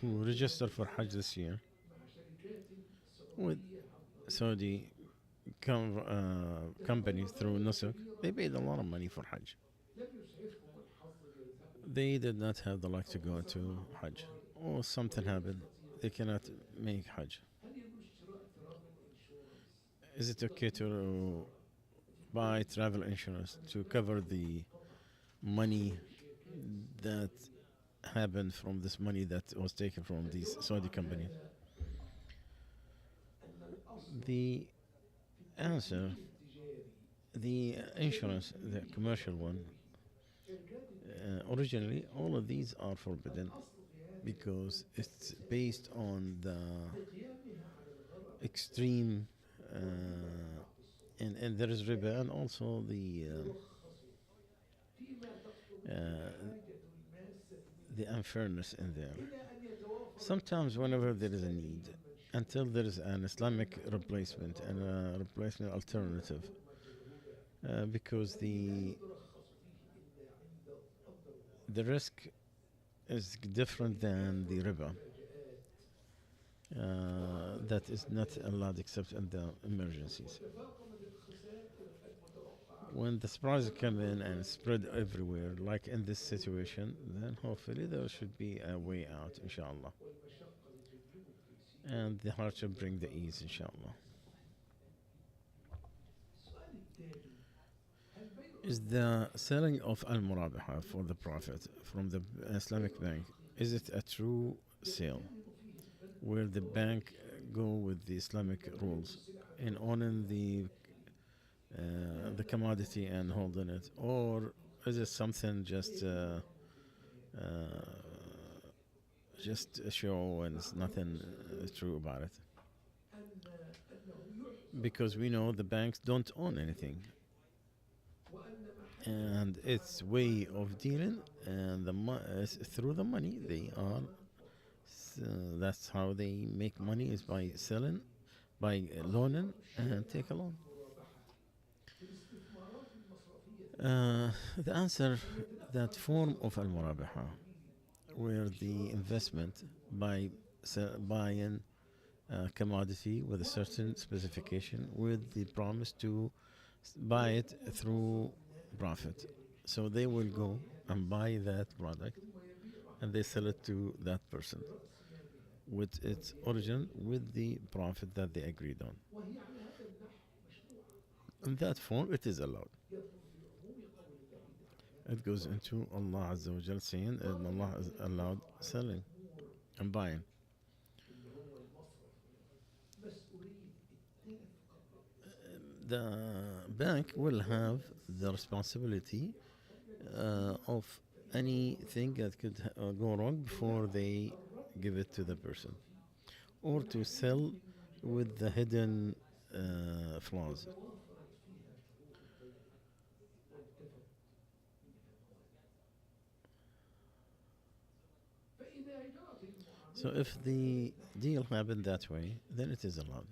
who register for Hajj this year with Saudi company through Nusuk, they paid a lot of money for Hajj. They did not have the luck to go to Hajj, or something happened. They cannot make Hajj. Is it okay to buy travel insurance to cover the money that happened from this money that was taken from these Saudi companies? The answer, the insurance, the commercial one, originally all of these are forbidden because it's based on the extreme and there is riba and also the unfairness in there. Sometimes whenever there is a need, until there is an Islamic replacement and a replacement alternative, because the risk is different than the riba. That is not allowed except in the emergencies. When the surprises come in and spread everywhere, like in this situation, then hopefully there should be a way out, inshallah. And the hardship bring the ease, inshallah. Is the selling of al-murabaha for the profit from the Islamic bank, is it a true sale where the bank go with the Islamic rules in owning the commodity and holding it, or is it something just a show and it's nothing true about it? Because we know the banks don't own anything, and it's way of dealing, and through the money they are. That's how they make money, is by selling, by loaning, and take a loan. The answer, that form of al-murabaha, where the investment by buying a commodity with a certain specification with the promise to buy it through profit. So they will go and buy that product and they sell it to that person with its origin, with the profit that they agreed on. In that form, it is allowed. It goes into Allah Azza wa Jal saying that Allah has allowed selling and buying. The bank will have the responsibility of anything that could go wrong before they give it to the person, or to sell with the hidden flaws. So if the deal happened that way, then it is allowed.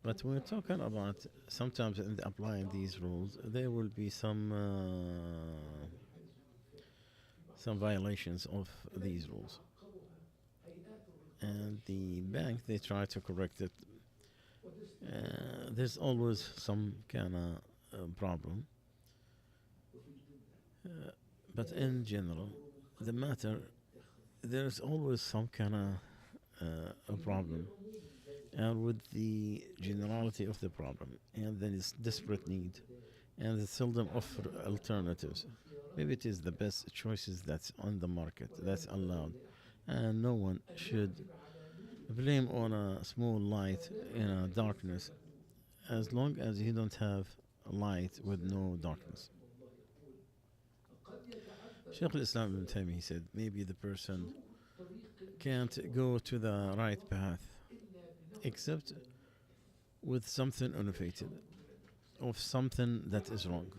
But we're talking about sometimes in applying these rules, there will be some violations of these rules, and the bank, they try to correct it. There's always some kind of problem, but in general, the matter, there's always some kind of a problem, and with the generality of the problem and then its desperate need, and they seldom offer alternatives. Maybe it is the best choices that's on the market, that's allowed, and no one should blame on a small light in a darkness, as long as you don't have a light with no darkness. Shaykh al-Islam ibn Taymiyyah, he said, maybe the person can't go to the right path except with something innovative, of something that is wrong.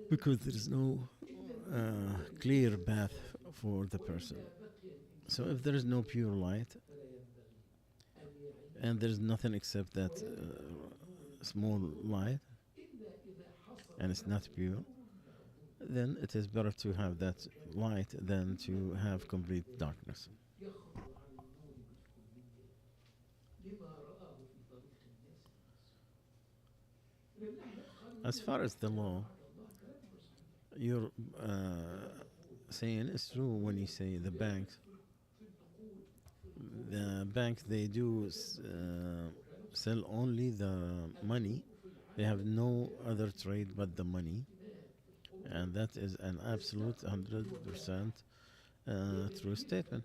Because there is no clear path for the person. So if there is no pure light, and there is nothing except that small light, and it's not pure, then it is better to have that light than to have complete darkness. As far as the law, you're saying it's true when you say the banks they do sell only the money. They have no other trade but the money, and that is an absolute 100% true statement.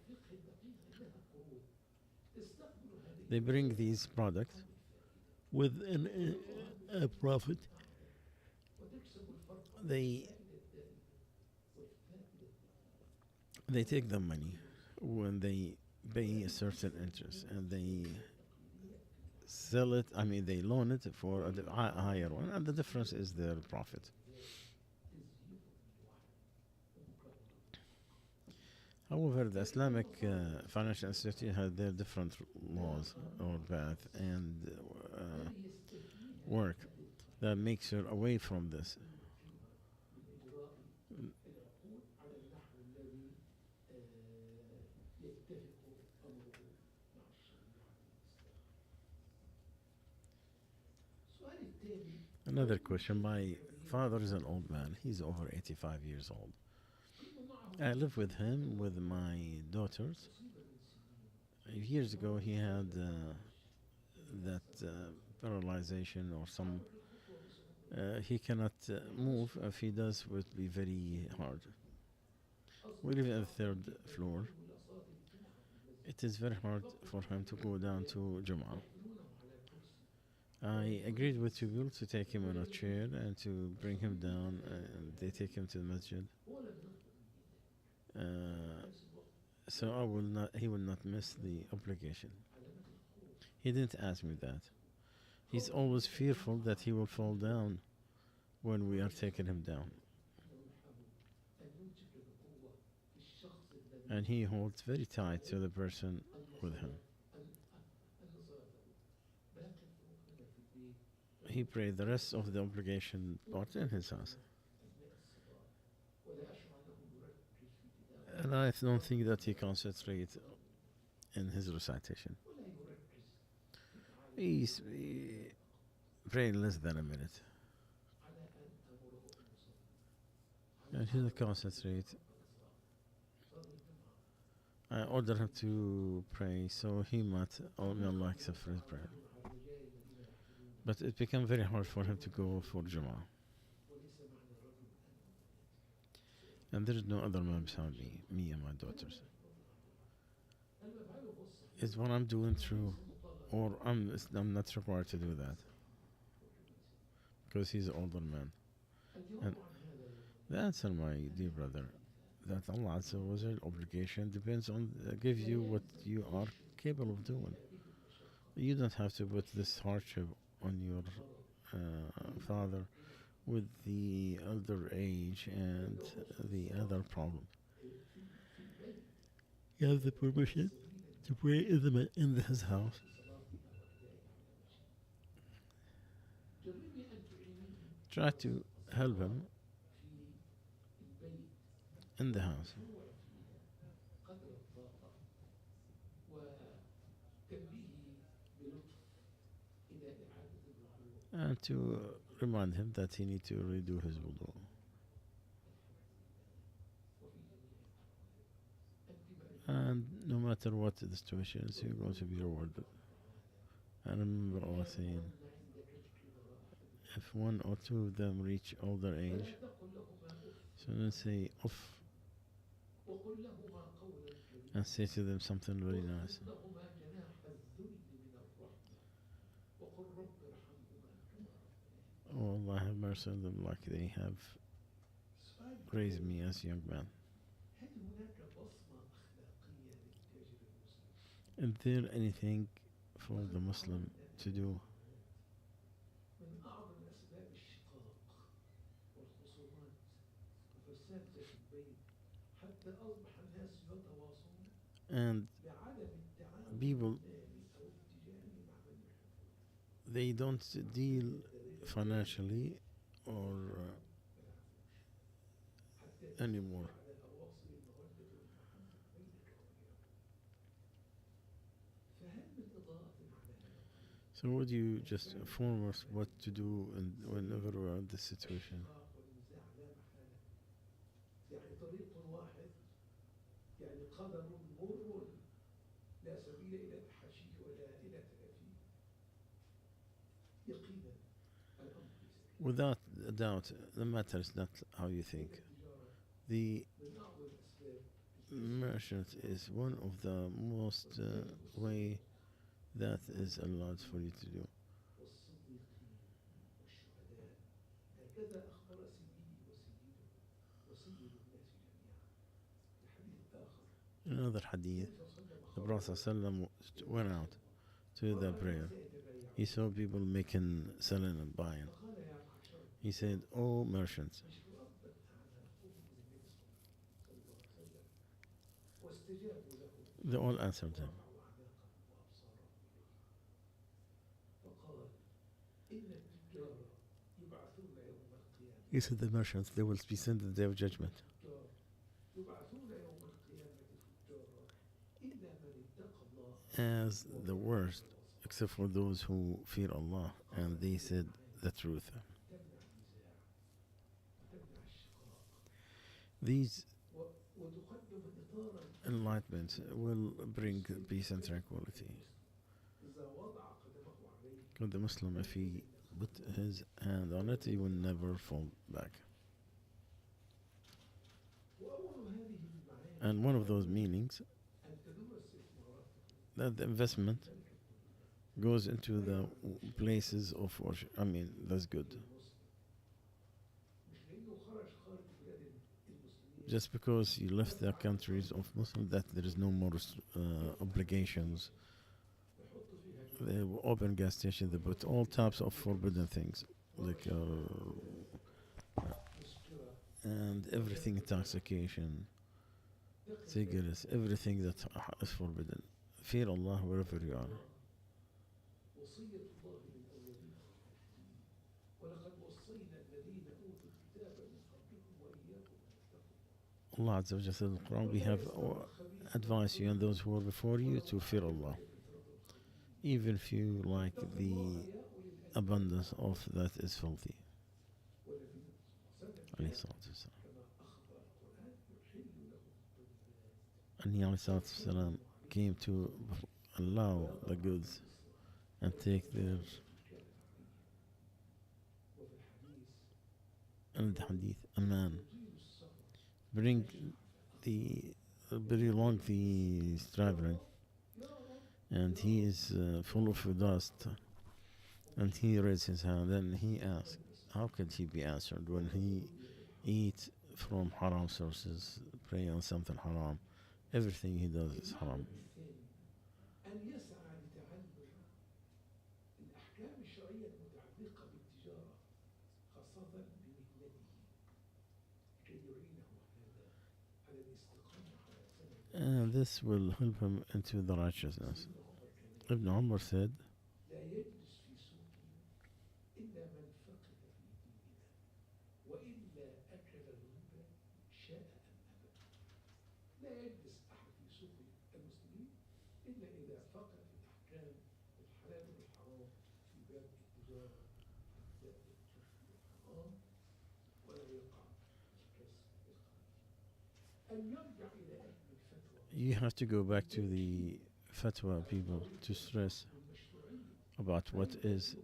They bring these products with a profit. They they take the money when they pay a certain interest, and they sell it. I mean, they loan it for a higher one, and the difference is their profit. However, the Islamic financial institute had their different laws or path and work that makes her away from this. Another question. My father is an old man. He's over 85 years old. I live with him with my daughters. Years ago, he had that paralyzation or some. He cannot move. If he does, it would be very hard. We live on the third floor. It is very hard for him to go down to Jum'ah. I agreed with two people to take him on a chair and to bring him down, and they take him to the masjid. Uh, so I will not. He will not miss the obligation. He didn't ask me that. He's always fearful that he will fall down when we are taking him down, and he holds very tight to the person with him. He prayed the rest of the obligation part in his house, and I don't think that he concentrates in his recitation. He prayed less than a minute, and he didn't concentrate. I ordered him to pray, so he might only Allah accept for his prayer. But it became very hard for him to go for Jum'ah. And there is no other man beside me and my daughters. Is what I'm doing true, or I'm not required to do that because he's an older man. And the answer, my dear brother, that Allah Azza wa Jal obligation depends on give you what you are capable of doing. You don't have to put this hardship on your father with the elder age and the other problem. You have the permission to pray in his house. Try to help him in the house and to remind him that he needs to redo his wudu. And no matter what the situation is, you're going to be rewarded. And remember Allah saying, if one or two of them reach older age, so then say off and say to them something very nice. Oh Allah, have mercy on them like they have raised me as a young man. Is there anything for the Muslim to do? And people, they don't deal financially or anymore. So would you just inform us what to do and whenever we're in this situation? Without a doubt, the matter is not how you think. The merchant is one of the most way that is allowed for you to do. In another hadith, the Prophet ﷺ went out to the prayer. He saw people making, selling and buying. He said, "Oh merchants." They all answered him. He said, the merchants, they will be sent in the day of judgment as the worst, except for those who fear Allah, and they said the truth. These enlightenment will bring peace and tranquility. Because the Muslim, if he put his hand on it, he will never fall back. And one of those meanings, that the investment goes into the places of worship. I mean, that's good. Just because you left the countries of Muslims, that there is no more obligations. They open gas stations, they put all types of forbidden things, like and everything intoxication, cigarettes, everything that is forbidden. Fear Allah wherever you are. Allah Azza wa Jalla said in the Quran, we have advised you and those who were before you to fear Allah. Even if you like the abundance of that is filthy. And he came to allow the goods and take their, and the hadith, a man belong the traveling, and he is full of dust, and he raised his hand and he asked, how could he be answered when he eats from haram sources, pray on something haram, everything he does is haram. And this will help him into the righteousness. Ibn Umar said, you have to go back to the fatwa people to stress about what is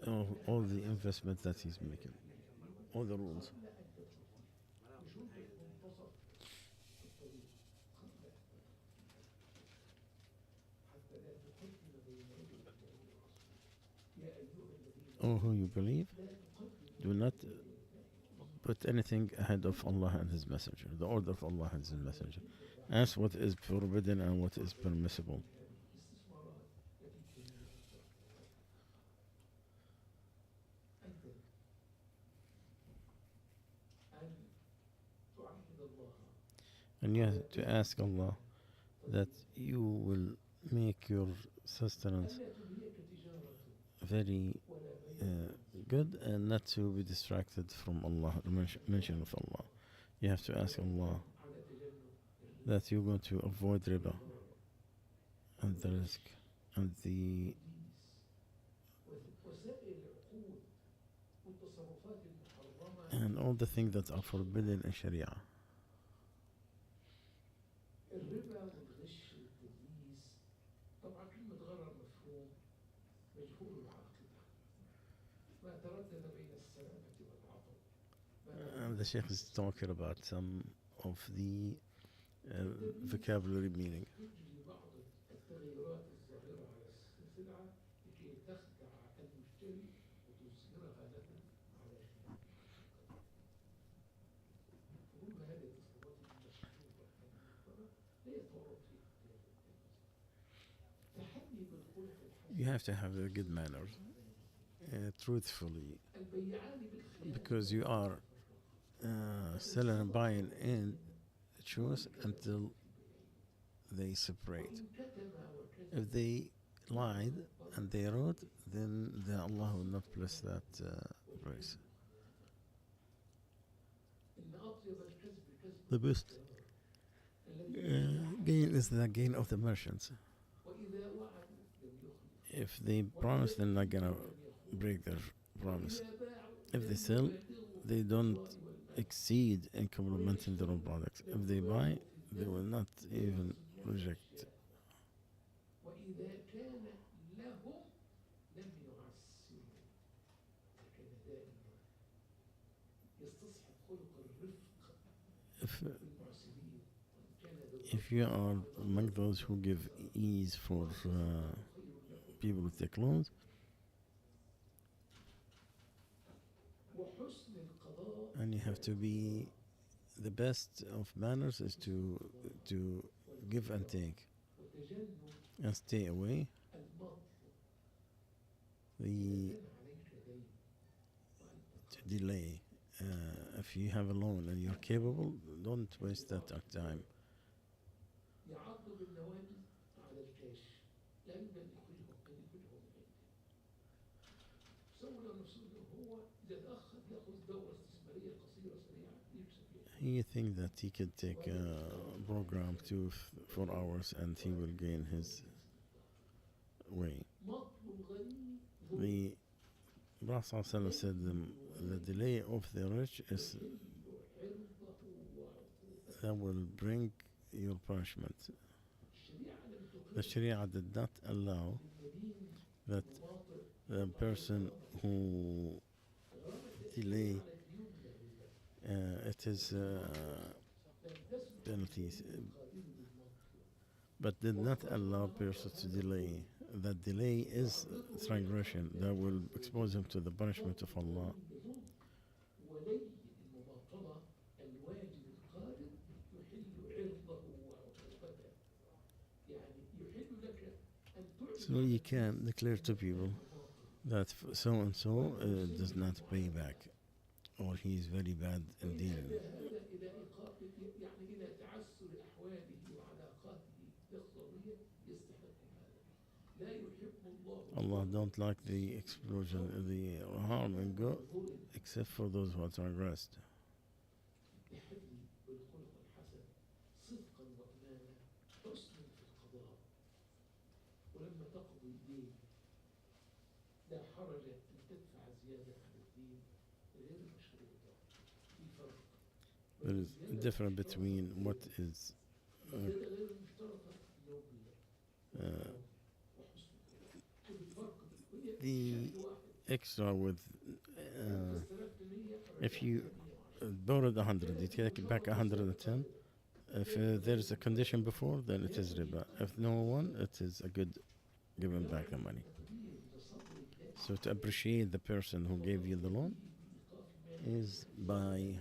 all the investment that he's making, all the rules. Oh, who you believe, do not put anything ahead of Allah and His Messenger, the order of Allah and His Messenger. Ask what is forbidden and what is permissible. And you have to ask Allah that you will make your sustenance very good, and not to be distracted from Allah, the mention of Allah. You have to ask Allah that you're going to avoid riba and the risk and the and all the things that are forbidden in Sharia. And the Sheikh is talking about some of the vocabulary meaning. You have to have a good manners, truthfully, because you are selling and buying and choose until they separate. If they lied and they wrote, then Allah will not bless that price. The best gain is the gain of the merchants. If they promise, they're not gonna break their promise. If they sell, they don't exceed in complimenting their own products. If they buy, they will not even reject. If you are among those who give ease for people with their loans, and you have to be the best of manners is to give and take and stay away. To delay. If you have a loan and you're capable, don't waste that time. He thinks that he could take a program 4 hours and he will gain his way. The Prophet said the delay of the rich is that will bring your punishment. The Sharia did not allow that the person who delay it is penalties, but did not allow persons to delay. That delay is transgression that will expose him to the punishment of Allah. So you can declare to people that so and so does not pay back, or he is very bad in dealing. Allah don't like the explosion, the harm and go, except for those who are transgressed. There is a difference between what is the extra with if you borrowed 100, you take back 110. If there is a condition before, then it is riba. If no one, it is a good giving back the money. So to appreciate the person who gave you the loan is by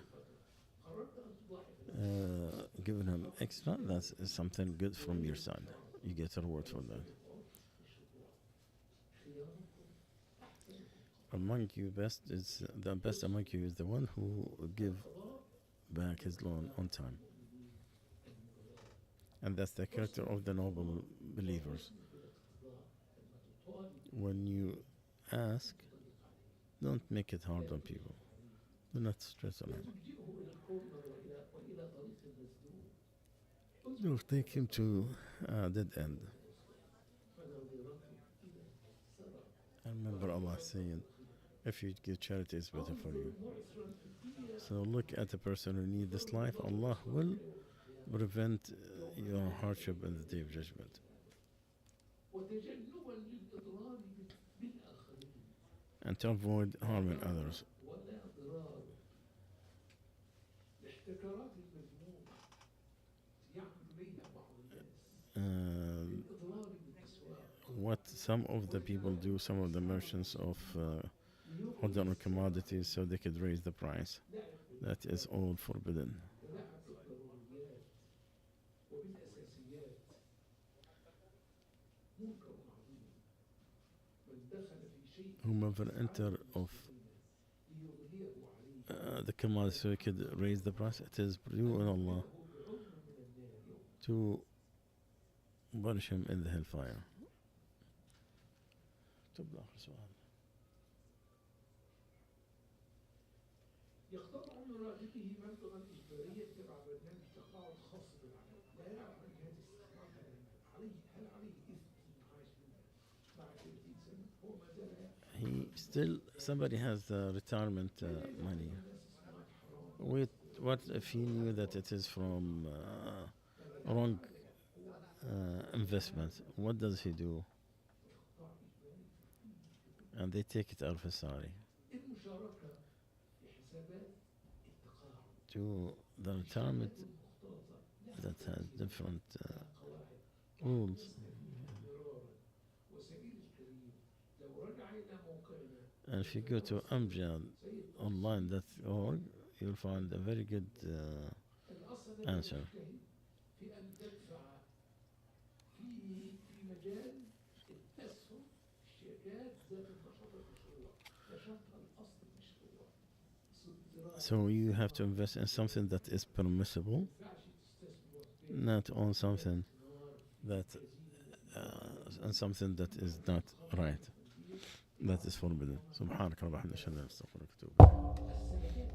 giving him extra. That's something good from your side. You get a reward for that. Among you best is the best among you is the one who give back his loan on time. And that's the character of the noble believers. When you ask, Don't make it hard on people. Do not stress on him. Or take him to a dead end. I remember Allah saying, if you give charity, it's better for you. So look at the person who needs this life. Allah will prevent your hardship in the day of judgment. And to avoid harming others. What some of the people do, some of the merchants of hold on commodities so they could raise the price. That is all forbidden. Whomever enter of the commodity so he could raise the price, it is due on Allah to punish him in the hellfire. تبدأ آخر سؤال. يختار عمر راتبه مبلغا إجباريا تبع برنامج تقاعد خاص بالعمل، لا يعرف عن جهات استثمار هل عليه إثم في المعاش منها بعد 30 سنة؟ هو ما زال still somebody has the retirement money. What if he knew that it is from wrong investment? What does he do? And they take it out of his salary to the retirement that has different rules. And if you go to amjad.online.org, you'll find a very good answer. So you have to invest in something that is permissible, not on something that is not right. That is forbidden. سبحانك اللهم وبحمدك أشهد أن لا إله إلا أنت أستغفرك وأتوب إليك.